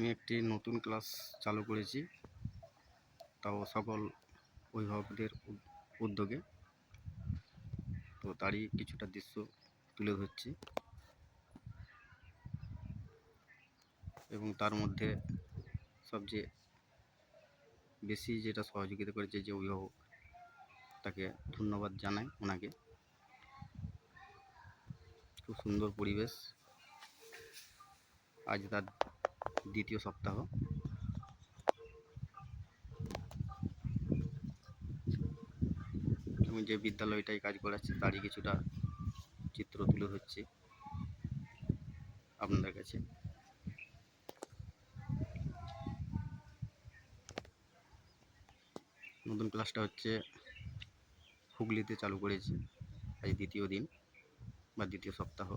আমি একটি নতুন ক্লাস চালু করেছি, তাও সকল অভিভাবকদের উদ্যোগে। তো তারই কিছুটা দৃশ্য তুলে ধরছি, এবং তার মধ্যে সবচেয়ে বেশি যেটা সহযোগিতা করেছে যে অভিভাবক, তাকে ধন্যবাদ জানাই ওনাকে। খুব সুন্দর পরিবেশ। আজ তার দ্বিতীয় সপ্তাহ। এবং যে বিদ্যালয়টাই কাজ করাচ্ছে তারই কিছুটা চিত্র তুলে ধরছি আপনাদের কাছে। নতুন ক্লাসটা হচ্ছে হুগলিতে চালু করেছি, আজ দ্বিতীয় দিন বা দ্বিতীয় সপ্তাহ।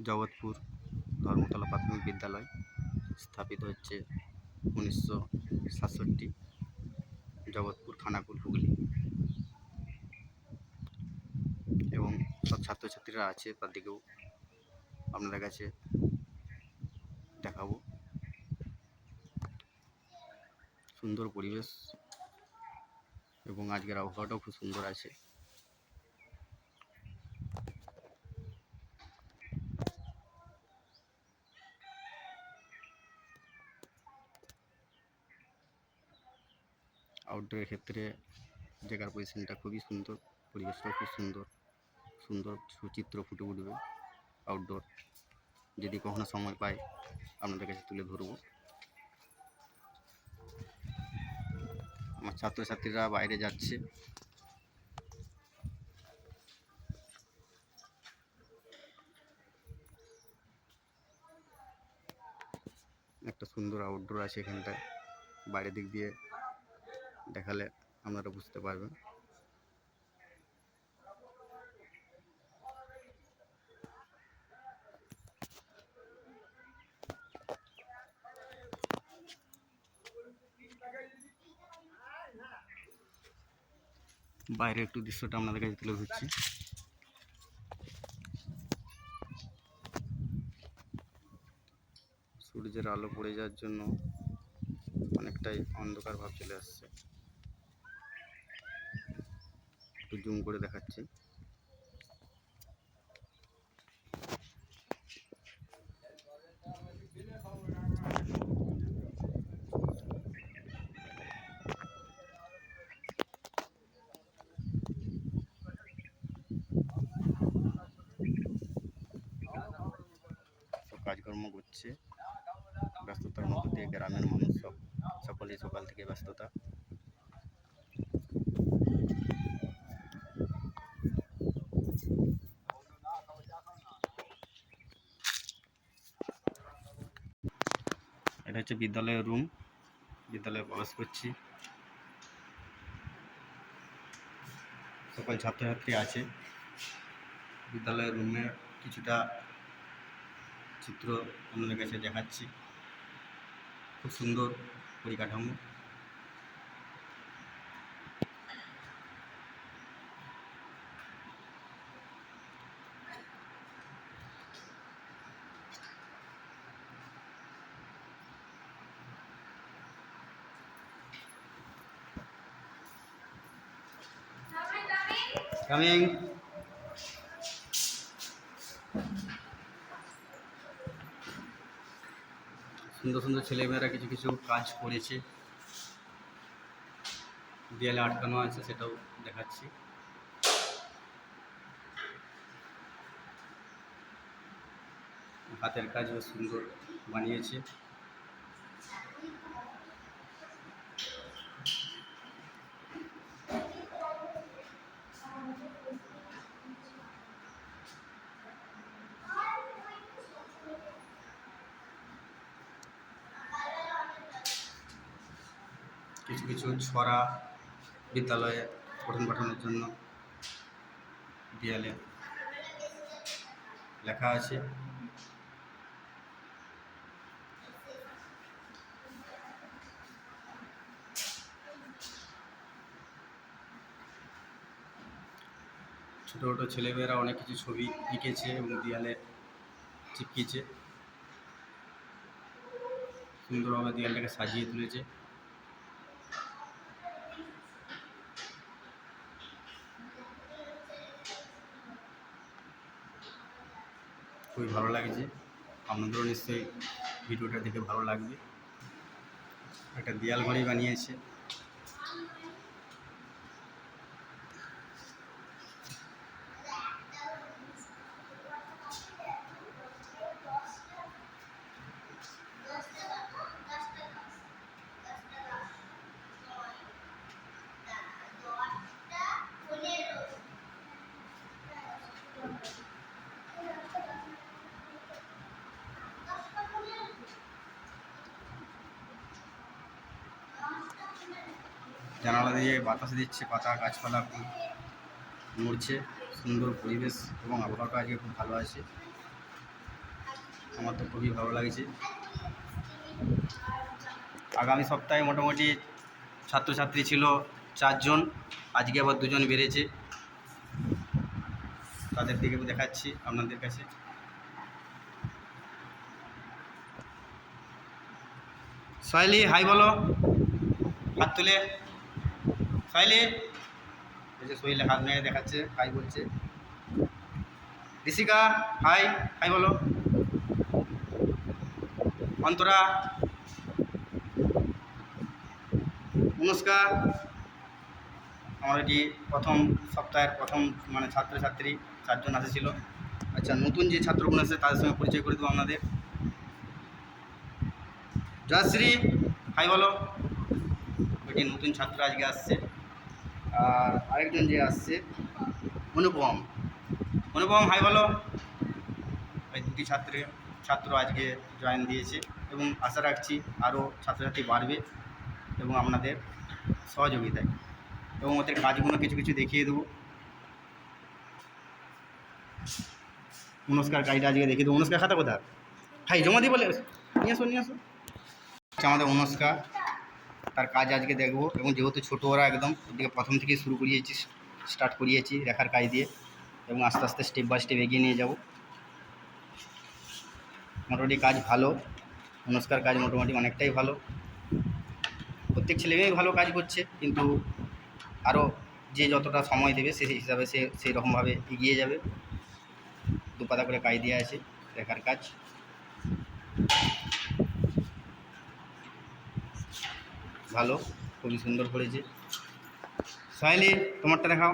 জগৎপুর ধর্মতলা প্রাথমিক বিদ্যালয় স্থাপিত হচ্ছে 1967, জগৎপুর, খানাকুল, হুগলি। এবং সব ছাত্রছাত্রীরা আছে, তাদেরকেও আপনাদের কাছে দেখাবো। সুন্দর পরিবেশ এবং আজকের আবহাওয়াটাও খুব সুন্দর আছে। আউটডোরের ক্ষেত্রে জায়গার পজিশনটা খুবই সুন্দর, পরিবেশটাও খুব সুন্দর, সুন্দর সুচিত্র ফুটে উঠবে আউটডোর। যদি কখনো সময় পাই আপনাদের কাছে তুলে ধরবো। আমার ছাত্রছাত্রীরা বাইরে যাচ্ছে। একটা সুন্দর আউটডোর আছে এখানটায়, বাইরের দিক দিয়ে দেখালে আপনারা বুঝতে পারবেন। বাইরে একটু দৃশ্যটা আপনাদের কাছে তুলে ধরছি। সূর্যের আলো পড়ে যাওয়ার জন্য অনেকটাই অন্ধকার ভাব চলে আসছে। একটু জুম করে দেখাচ্ছি। সব কাজকর্ম করছে, ব্যস্ততার মধ্যে দিয়ে গ্রামের মানুষ সকলেই সকাল থেকে ব্যস্ততা। এটা হচ্ছে বিদ্যালয়ের রুম, বিদ্যালয়ে প্রবেশ করছি। সকল ছাত্রছাত্রী আছে। বিদ্যালয়ের রুমে কিছুটা চিত্র আপনাদের কাছে দেখাচ্ছি। খুব সুন্দর পরিকাঠামো। কামিং। সুন্দর সুন্দর ছেলেমেয়েরা কিছু কিছু কাজ করেছে, দেয়ালে আটকানো আছে, সেটাও দেখাচ্ছি। হাতের কাজ সুন্দর বানিয়েছে। কিছু কিছু ছড়া বিদ্যালয়ে পঠন পাঠনের জন্য দেয়ালে লেখা আছে। ছোটো ছোটো ছেলেমেয়েরা অনেক কিছু ছবি এঁকেছে এবং দেয়ালে চিপকিয়েছে, সুন্দরভাবে দেয়ালটাকে সাজিয়ে তুলেছে। খুবই ভালো লাগছে, আপনাদেরও নিশ্চয়ই ভিডিওটা দেখে ভালো লাগবে। একটা দেয়াল ঘড়ি বানিয়েছে, জানালা দিয়ে বাতাস দিচ্ছে, পাতা গাছপালা খুব নড়ছে, সুন্দর পরিবেশ এবং আবহাওয়াটা আজকে খুব ভালো আছে, আমার তো খুবই ভালো লাগছে। আগামী সপ্তাহে মোটামুটি ছাত্রছাত্রী ছিল 4 জন, আজকে আবার 2 জন বেড়েছে, তাদের দিকে দেখাচ্ছি আপনাদের কাছে। সাইলি হাই বলো, হাত তুলে। সাইলি এই যে সোহেলে হাত মেরে দেখাচ্ছে, হাই বলছে। ঋষিকা হাই, হাই বলো। অন্তরা, অনুষ্কা। আমার এটি প্রথম সপ্তাহের প্রথম মানে ছাত্রছাত্রী 4 জন এসেছিল। আচ্ছা, নতুন যে ছাত্রগুলো আছে তাদের সঙ্গে পরিচয় করে দেবো আপনাদের। জয়শ্রী হাই বলো, ওইটি নতুন ছাত্র আজকে আসছে। আর আরেকজন যে আসছে অনুপম, অনুপম হাই বলো। এই 2টি ছাত্র আজকে জয়েন দিয়েছে এবং আশা রাখছি আরও ছাত্রছাত্রী বাড়বে এবং আপনাদের সহযোগিতায়, এবং ওদের কাজগুলো কিছু কিছু দেখিয়ে দেবো। অনুষ্কার কাজটা আজকে দেখিয়ে দেবো। অনুষ্কার খাতা কোথায়? হাই জমা দিয়ে বলে নিয়ে আসো, নিয়ে আসো। আমাদের অনুষ্কা, তার কাজ আজকে দেখবো, এবং যেহেতু ছোটো ওরা একদম ওদিকে প্রথম থেকে শুরু করিয়েছি, স্টার্ট করিয়েছি রেখার কাজ দিয়ে, এবং আস্তে আস্তে স্টেপ বাই স্টেপ এগিয়ে নিয়ে যাব। মোটামুটি কাজ ভালো, অনুষ্কার কাজ মোটামুটি অনেকটাই ভালো, প্রত্যেক ছেলেমেয়েই ভালো কাজ করছে, কিন্তু আরও যে যতটা সময় দেবে সেই হিসাবে সে সেই রকমভাবে এগিয়ে যাবে। 2 পাতা করে কাজ দেওয়া আছে রেখার কাজ, ভালো, খুবই সুন্দর করেছে। সোহেলি তোমারটা দেখাও,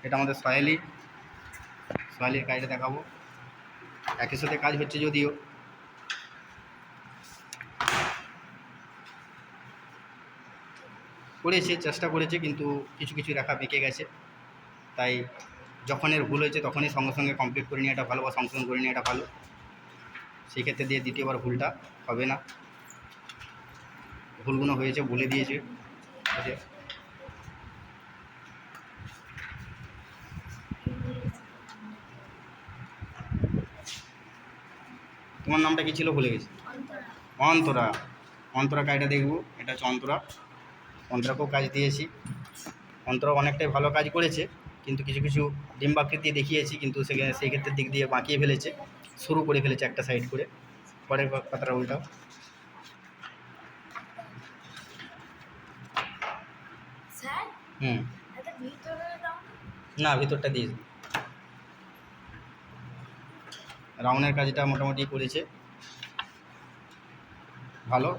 এটা আমাদের সোহেলির কাজটা দেখাবো। একই সাথে কাজ হচ্ছে যদিও, করেছে, চেষ্টা করেছে, কিন্তু কিছু কিছু রেখা বেঁকে গেছে, তাই যখন এর ভুল হয়েছে তখনই সঙ্গে সঙ্গে কমপ্লিট করে নিয়ে এটা ভালো, বা সংশোধন করে নিয়ে এটা ভালো। সেই ক্ষেত্রে দিয়ে দ্বিতীয়বার ভুলটা হবে না। ভুলগুলো হয়েছে বলে দিয়েছে। তোমার নামটা কি ছিল ভুলে গেছি? অন্তরা। অন্তরা কাজটা দেখবো, এটা হচ্ছে অন্তরাকেও কাজ দিয়েছি। অন্তরা অনেকটাই ভালো কাজ করেছে, কিন্তু কিছু কিছু ডিম্বাকৃতি দেখিয়েছি, কিন্তু সেই ক্ষেত্রে দিক দিয়ে বাঁকিয়ে ফেলেছে, শুরু করে ফেলেছে একটা সাইড করে। পরের পাতাটা উল্টাও। না, ভিতরটা দিয়েছি। রাউন্ডের কাজটা মোটামুটি করেছে ভালো।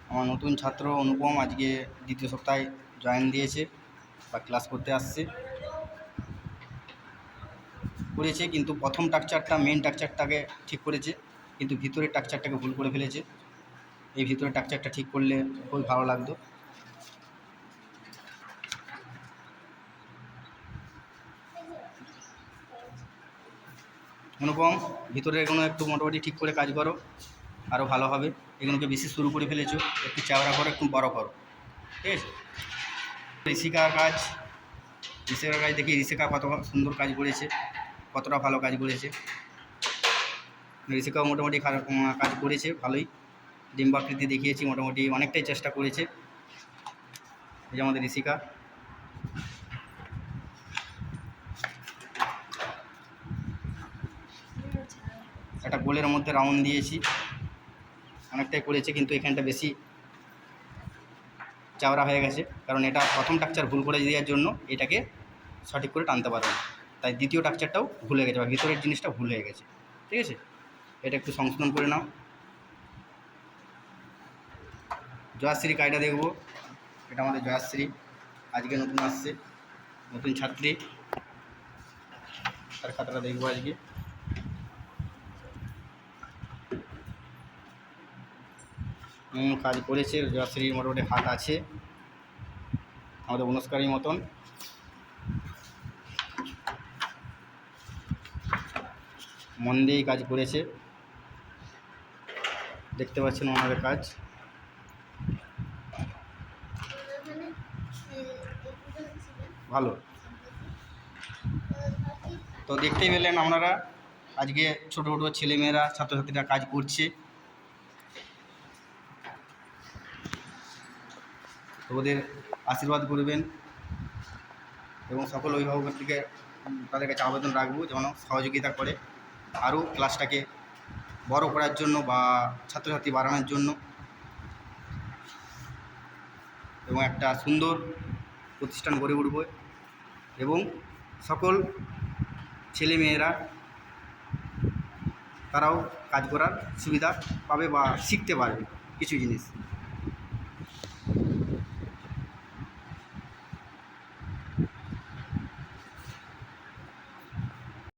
আমার নতুন ছাত্র অনুপম আজকে 2য় সপ্তাহে জয়েন দিয়েছে বা ক্লাস করতে আসছে, করেছে, কিন্তু প্রথম টাকচারটা মেন টাকচারটাকে ঠিক করেছে, কিন্তু ভিতরের টাকচারটাকে ভুল করে ফেলেছে। এই ভিতরের টাকচারটা ঠিক করলে খুবই ভালো লাগতো। অনুপম, ভিতরে এগুলো একটু মোটামুটি ঠিক করে কাজ করো, আরও ভালো হবে। এগুলোকে বেশি শুরু করে ফেলেছো, একটু চাওড়া করো, একটু বড় করো, ঠিক আছে? ঋষিকার কাজ দেখি ঋষিকা কত সুন্দর কাজ করেছে, কতটা ভালো কাজ করেছে। ঋষিকাও মোটামুটি কাজ করেছে ভালোই, ডিম্বাকৃতি দেখিয়েছি, মোটামুটি অনেকটাই চেষ্টা করেছে। এই যে আমাদের ঋষিকা। একটা গোলের মধ্যে রাউন্ড দিয়েছি, অনেকটাই করেছে, কিন্তু এখানটা বেশি চাওড়া হয়ে গেছে, কারণ এটা প্রথম টাকচার ভুল করে দেওয়ার জন্য এটাকে সঠিক করে টানতে পারবে না, তাই দ্বিতীয় টাকচারটাও ভুল হয়ে গেছে বা ভিতরের জিনিসটা ভুল হয়ে গেছে। ঠিক আছে, এটা একটু সংশোধন করে নাও। জয়াশ্রী কাজটা দেখবো, এটা আমাদের জয়াশ্রী, আজকে নতুন আসছে, নতুন ছাত্রী, তার খাতাটা দেখবো আজকে। কাজ করেছে, জয়াশ্রীর মোটামুটি হাত আছে আমাদের অনুষ্কারীর মতন। মন দিয়েই কাজ করেছে, দেখতে পাচ্ছেন ওনাদের কাজ। ভালো, তো দেখতেই পেলেন আপনারা আজকে ছোটো ছোটো ছেলেমেয়েরা ছাত্রছাত্রীরা কাজ করছে। তো ওদের আশীর্বাদ করবেন এবং সকল অভিভাবকের থেকে তাদের কাছে আবেদন রাখবো যেন সহযোগিতা করে আরও ক্লাসটাকে বড় করার জন্য বা ছাত্রছাত্রী বাড়ানোর জন্য, এবং একটা সুন্দর প্রতিষ্ঠান গড়ে উঠবে এবং সকল ছেলেমেয়েরা তারাও কাজ করার সুবিধা পাবে বা শিখতে পারবে কিছু জিনিস।